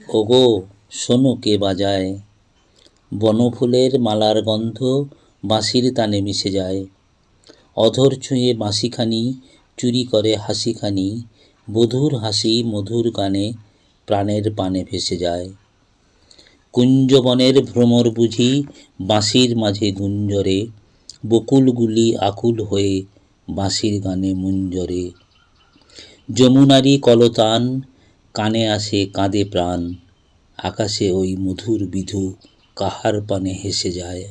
ওগো শোনো কে বাজায়, বনফুলের মালার গন্ধ বাঁশির তানে মিশে যায়। অধর ছুঁয়ে বাঁশিখানি চুরি করে হাসিখানি, বধুর হাসি মধুর গানে প্রাণের পানে ভেসে যায়। কুঞ্জবনের ভ্রমর বুঝি বাঁশির মাঝে গুঞ্জরে, বকুলগুলি আকুল হয়ে বাঁশির গানে মুঞ্জরে। যমুনারি কলতান কানে আসে কাঁদে প্রাণ, আকাশে ওই মধুর বিধু কাহার পানে হেসে যায়।